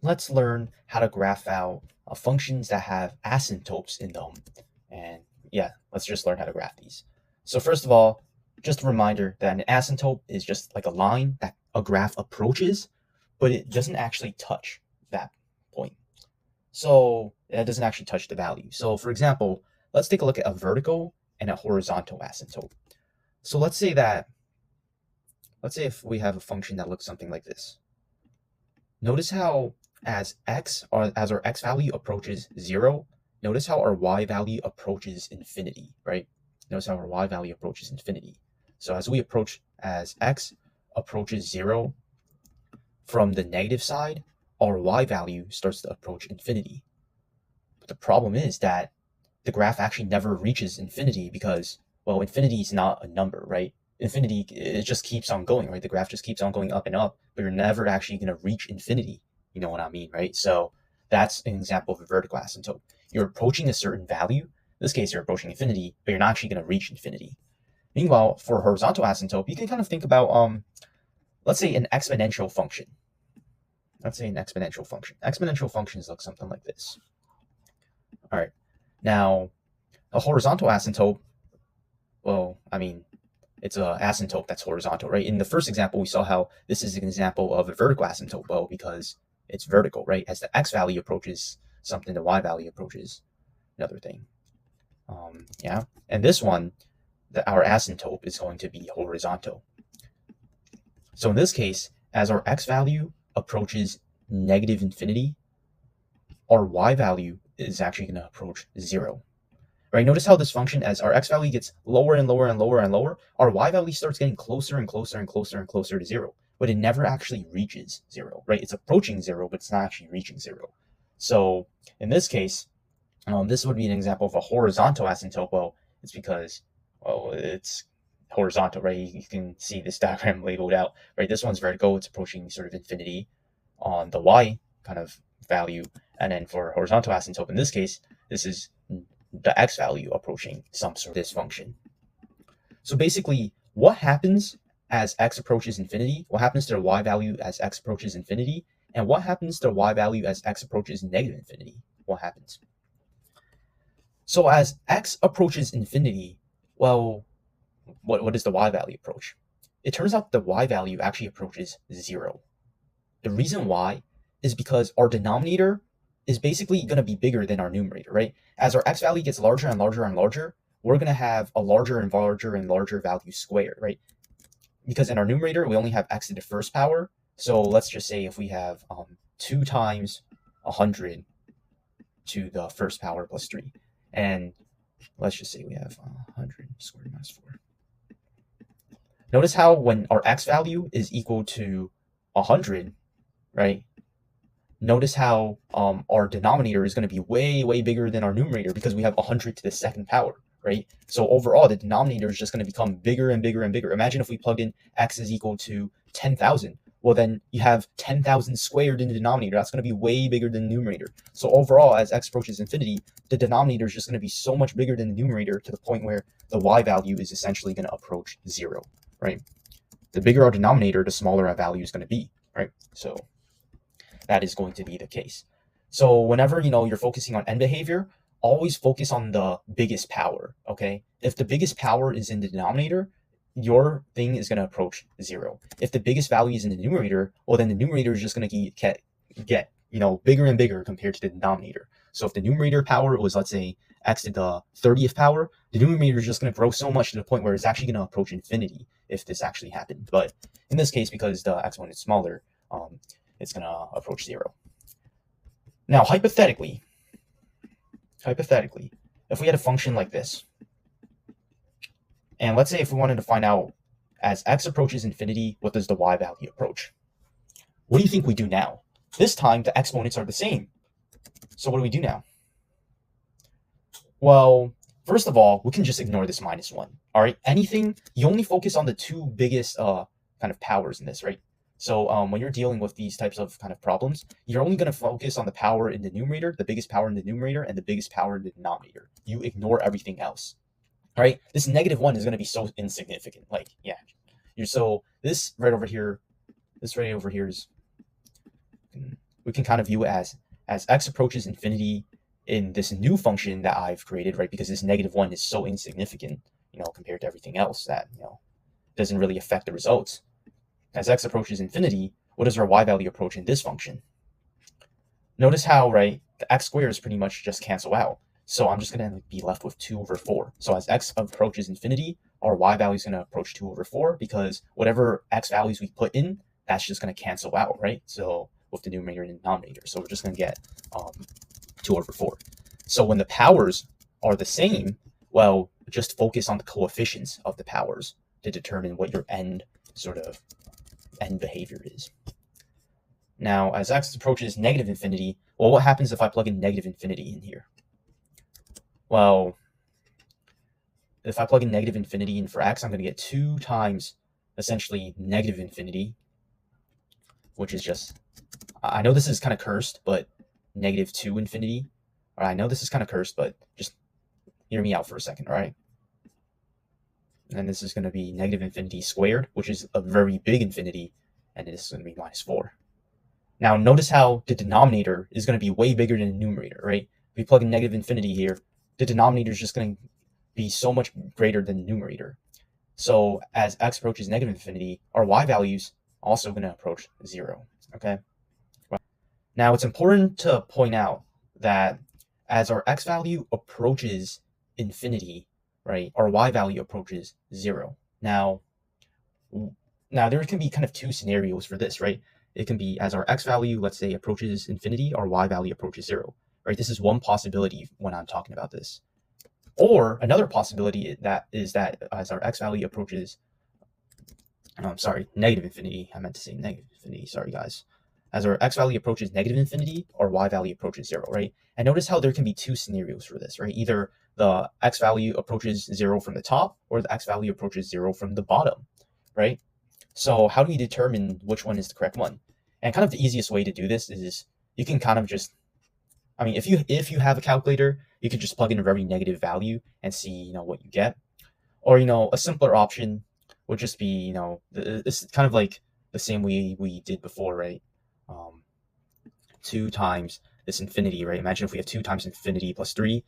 let's learn how to graph out functions that have asymptotes in them. And yeah, let's just learn how to graph these. So first of all, just a reminder that an asymptote is just like a line that a graph approaches, but it doesn't actually touch that point. So it doesn't actually touch the value. So for example, let's take a look at a vertical and a horizontal asymptote. So let's say if we have a function that looks something like this. Notice how as our x value approaches 0, notice how our y value approaches infinity, right? Notice how our y value approaches infinity. So as x approaches 0 from the negative side, our y value starts to approach infinity. But the problem is that the graph actually never reaches infinity because, well, infinity is not a number, right? Infinity, it just keeps on going, right? The graph just keeps on going up and up, but you're never actually going to reach infinity. You know what I mean, right? So that's an example of a vertical asymptote. You're approaching a certain value. In this case, you're approaching infinity, but you're not actually going to reach infinity. Meanwhile, for a horizontal asymptote, you can kind of think about, let's say an exponential function. Exponential functions look something like this. All right. Now, a horizontal asymptote, well, I mean, it's an asymptote that's horizontal, right? In the first example, we saw how this is an example of a vertical asymptote, well, because it's vertical, right? As the x value approaches something, the y value approaches another thing. Yeah, and this one, our asymptote is going to be horizontal. So in this case, as our x value approaches negative infinity, our y value is actually going to approach 0. Right? Notice how this function, as our x value gets lower and lower and lower and lower, our y value starts getting closer and closer and closer and closer to 0, but it never actually reaches 0, right? It's approaching 0, but it's not actually reaching 0. So in this case, this would be an example of a horizontal asymptote. Well, it's because, well, it's horizontal, right? You can see this diagram labeled out, right? This one's vertical, it's approaching sort of infinity on the y kind of value. And then for horizontal asymptote, in this case, this is the x value approaching some sort of this function. So basically, what happens as x approaches infinity? What happens to the y value as x approaches infinity? And what happens to the y value as x approaches negative infinity? What happens? So as x approaches infinity, well, what does the y value approach? It turns out the y value actually approaches 0. The reason why is because our denominator is basically going to be bigger than our numerator, right? As our x value gets larger and larger and larger, we're going to have a larger and larger and larger value squared, right? Because in our numerator, we only have x to the first power. So let's just say if we have 2 times 100 to the first power plus 3. And let's just say we have 100 squared minus 4. Notice how when our x value is equal to 100, right? Notice how our denominator is going to be way, way bigger than our numerator because we have 100 to the second power, right? So overall, the denominator is just going to become bigger and bigger and bigger. Imagine if we plugged in x is equal to 10,000. Well, then you have 10,000 squared in the denominator. That's going to be way bigger than the numerator. So overall, as x approaches infinity, the denominator is just going to be so much bigger than the numerator to the point where the y value is essentially going to approach 0, right? The bigger our denominator, the smaller our value is going to be, right? So that is going to be the case. So whenever you're focusing on end behavior, always focus on the biggest power. Okay, if the biggest power is in the denominator, your thing is going to approach 0. If the biggest value is in the numerator, well, then the numerator is just going to get bigger and bigger compared to the denominator. So if the numerator power was, let's say, x to the 30th power, the numerator is just going to grow so much to the point where it's actually going to approach infinity if this actually happened. But in this case, because the exponent is smaller, it's going to approach 0. Now, hypothetically, if we had a function like this, and let's say if we wanted to find out as x approaches infinity, what does the y value approach? What do you think we do now? This time, the exponents are the same. So what do we do now? Well, first of all, we can just ignore this -1. All right, you only focus on the 2 biggest kind of powers in this, right? So when you're dealing with these types of kind of problems, you're only going to focus on the power in the numerator, the biggest power in the numerator, and the biggest power in the denominator. You ignore everything else. All right, this -1 is going to be so insignificant. Like, yeah, this right over here is we can kind of view it as x approaches infinity in this new function that I've created, right? Because this -1 is so insignificant, compared to everything else that, doesn't really affect the results. As x approaches infinity, what does our y value approach in this function? Notice how, right, the x squares pretty much just cancel out. So I'm just going to be left with 2 over 4. So as x approaches infinity, our y value is going to approach 2 over 4 because whatever x values we put in, that's just going to cancel out, right? So with the numerator and denominator. So we're just going to get 2 over 4. So when the powers are the same, well, just focus on the coefficients of the powers to determine what your end behavior is. Now, as x approaches negative infinity, well, what happens if I plug in negative infinity in here? Well, if I plug in negative infinity in for x, I'm going to get 2 times essentially negative infinity, which is just, I know this is kind of cursed, but -2 infinity. All right, I know this is kind of cursed, but just hear me out for a second, all right? And this is going to be negative infinity squared, which is a very big infinity, and this is going to be -4. Now, notice how the denominator is going to be way bigger than the numerator, right? If we plug in negative infinity here, the denominator is just going to be so much greater than the numerator. So as x approaches negative infinity, our y values also going to approach 0, okay? Now, it's important to point out that as our x value approaches infinity, right, our y value approaches 0. Now there can be kind of 2 scenarios for this, right? It can be as our x value, let's say, approaches infinity, our y value approaches 0, right? This is one possibility when I'm talking about this. Or another possibility that is that as our x value approaches, negative infinity. I meant to say negative infinity. Sorry, guys. As our x value approaches negative infinity, our y value approaches 0, right? And notice how there can be 2 scenarios for this, right? Either the x value approaches 0 from the top, or the x value approaches 0 from the bottom, right? So how do we determine which one is the correct one? And kind of the easiest way to do this is you can kind of just, if you have a calculator, you could just plug in a very negative value and see, what you get. Or, a simpler option would just be, it's kind of like the same way we did before, right? 2 times this infinity, right? Imagine if we have 2 times infinity plus 3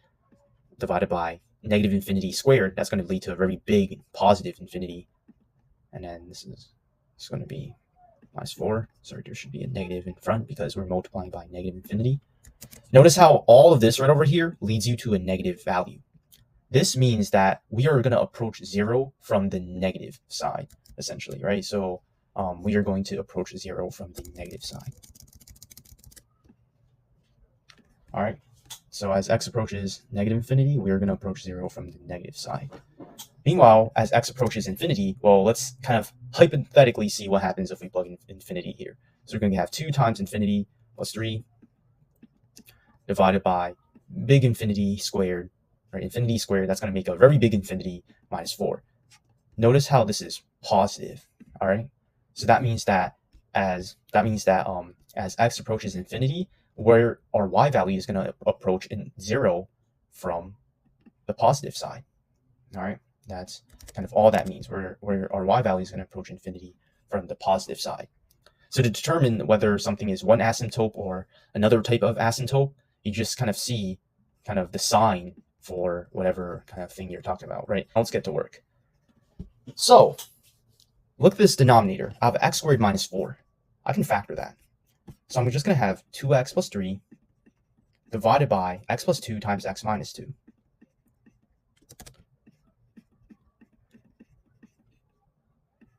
divided by negative infinity squared. That's going to lead to a very big positive infinity. And then this is going to be -4. Sorry, there should be a negative in front because we're multiplying by negative infinity. Notice how all of this right over here leads you to a negative value. This means that we are going to approach 0 from the negative side, essentially, right? So we are going to approach 0 from the negative side. All right. So as x approaches negative infinity, we are going to approach 0 from the negative side. Meanwhile, as x approaches infinity, well, let's kind of hypothetically see what happens if we plug in infinity here. So we're going to have 2 times infinity plus 3 divided by big infinity squared, right? Infinity squared, that's going to make a very big infinity -4. Notice how this is positive, all right? So that means that as x approaches infinity, where our y value is going to approach 0 from the positive side, all right? That's kind of all that means, where our y value is going to approach infinity from the positive side. So to determine whether something is one asymptote or another type of asymptote, you just kind of see kind of the sign for whatever kind of thing you're talking about, right? Let's get to work. So look at this denominator. I have x squared minus 4. I can factor that. So I'm just going to have 2x plus 3 divided by x plus 2 times x minus 2.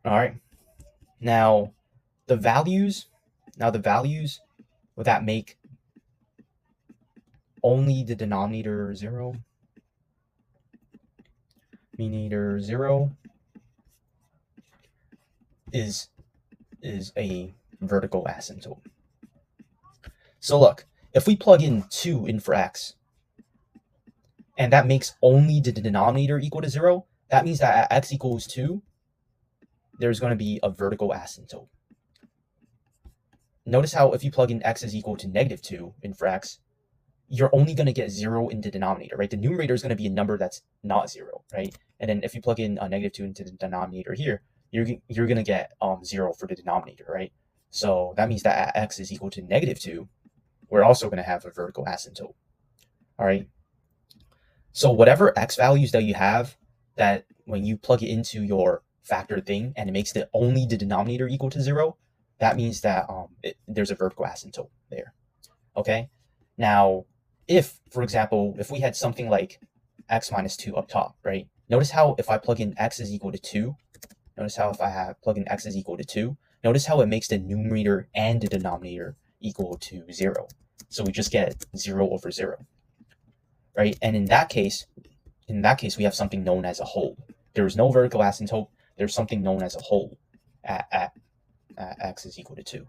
All right. Now the values will that make only the denominator 0? Denominator 0 is a vertical asymptote. So look, if we plug in 2 in for x, and that makes only the denominator equal to 0, that means that at x equals 2, there's going to be a vertical asymptote. Notice how if you plug in x is equal to -2 in for x, you're only going to get 0 in the denominator, right? The numerator is going to be a number that's not 0, right? And then if you plug in a -2 into the denominator here, you're going to get 0 for the denominator, right? So that means that at x is equal to -2, we're also going to have a vertical asymptote. All right. So whatever x values that you have, that when you plug it into your factor thing and it makes only the denominator equal to 0, that means that there's a vertical asymptote there. Okay. Now, if, for example, if we had something like x minus 2 up top, right? Notice how if I plug in x is equal to 2, notice how if I plug in x is equal to 2, notice how it makes the numerator and the denominator equal to 0. So we just get 0 over 0, right? And in that case, we have something known as a hole. There is no vertical asymptote. There's something known as a hole at x is equal to 2.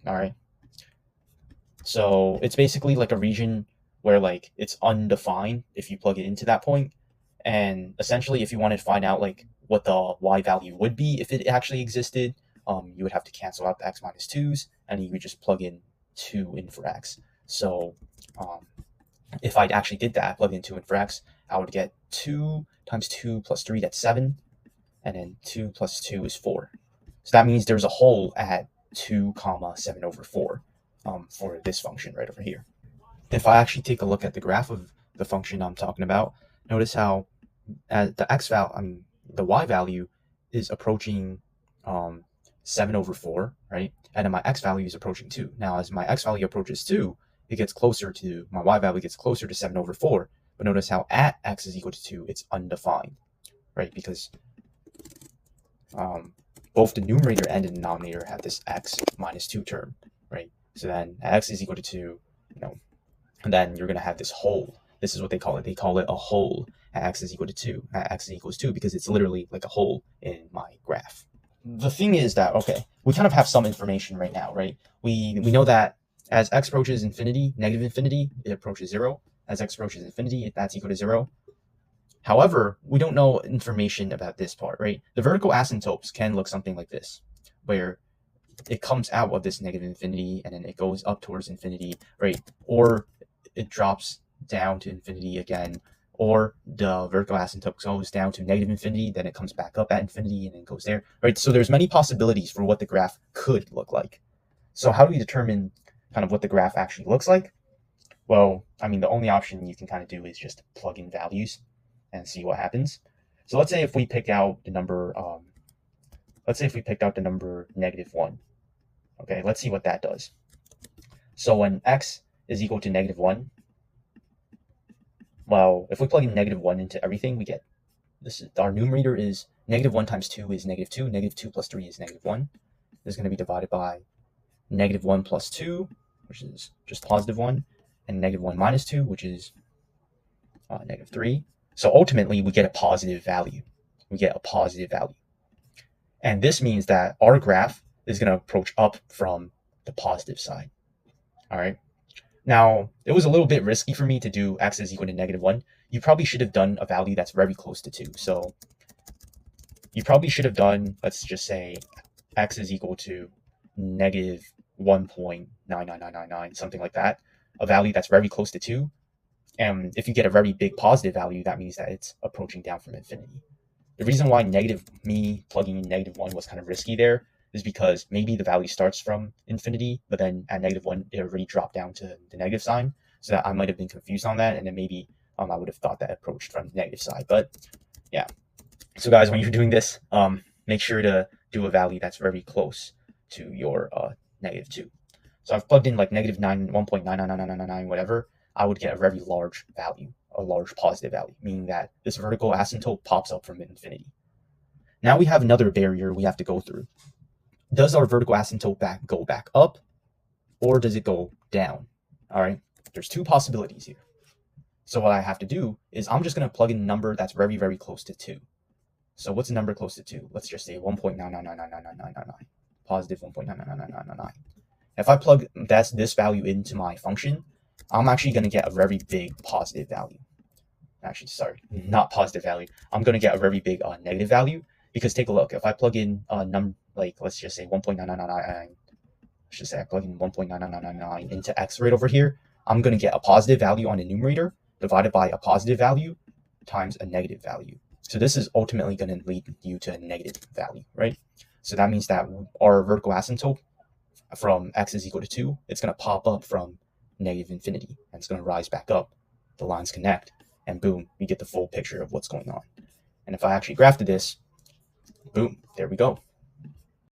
All right. So it's basically like a region where like it's undefined if you plug it into that point. And essentially, if you wanted to find out like what the y value would be if it actually existed, you would have to cancel out the x minus 2's, and you would just plug in 2 in for x. So if I actually did that, plug in 2 in for x, I would get 2 times 2 plus 3, that's 7. And then 2 plus 2 is 4. So that means there's a hole at 2 comma 7 over 4 for this function right over here. If I actually take a look at the graph of the function I'm talking about, notice how the y value is approaching 7 over 4, right? And then my x value is approaching 2. Now, as my x value approaches 2, it gets closer to, my y value gets closer to 7 over 4. But notice how at x is equal to 2, it's undefined, right? Because both the numerator and the denominator have this x minus 2 term, right? So then x is equal to 2, and then you're going to have this hole. This is what they call it. They call it a hole at x is equal to 2, at x is equals 2, because it's literally like a hole in my graph. The thing is that, okay, we kind of have some information right now, right? We know that as x approaches infinity, negative infinity, it approaches 0. As x approaches infinity, that's equal to 0. However, we don't know information about this part, right? The vertical asymptotes can look something like this, where it comes out of this negative infinity and then it goes up towards infinity, right? Or it drops down to infinity again, or the vertical asymptote goes down to negative infinity, then it comes back up at infinity and then goes there, right? So there's many possibilities for what the graph could look like. So how do we determine kind of what the graph actually looks like? Well, the only option you can kind of do is just plug in values and see what happens. So let's say if we pick out the number, -1. Okay, let's see what that does. So when x is equal to -1, well, if we plug in -1 into everything, we get this. Our numerator is -1 times 2 is -2. -2 plus 3 is -1. This is going to be divided by -1 plus 2, which is just +1, and -1 minus 2, which is -3. So ultimately, we get a positive value. And this means that our graph is going to approach up from the positive side. All right. Now, it was a little bit risky for me to do x is equal to -1. You probably should have done a value that's very close to 2. So you probably should have done, let's just say, x is equal to -1.99999, something like that. A value that's very close to 2. And if you get a very big positive value, that means that it's approaching down from infinity. The reason why me plugging in -1 was kind of risky there is because maybe the value starts from infinity, but then at -1, it already dropped down to the negative sign. So that I might have been confused on that. And then maybe I would have thought that it approached from the negative side. But yeah. So guys, when you're doing this, make sure to do a value that's very close to your -2. So I've plugged in like -1.99999, whatever. I would get a very large value, a large positive value, meaning that this vertical asymptote pops up from infinity. Now we have another barrier we have to go through. Does our vertical asymptote go back up, or does it go down? All right, there's two possibilities here. So what I have to do is I'm just going to plug in a number that's very, very close to 2. So what's a number close to 2? Let's just say 1.9999999, positive 1.9999999. If I plug this value into my function, I'm actually going to get a very big positive value. Actually, sorry, not positive value. I'm going to get a very big negative value, because take a look. If I plug in a number, like let's just say 1.99999, let's just say I plug in 1.99999 into x right over here, I'm going to get a positive value on the numerator divided by a positive value times a negative value. So this is ultimately going to lead you to a negative value, right? So that means that our vertical asymptote from x is equal to 2, it's going to pop up from negative infinity, and it's going to rise back up. The lines connect, and boom, we get the full picture of what's going on. And if I actually graphed this, boom, there we go.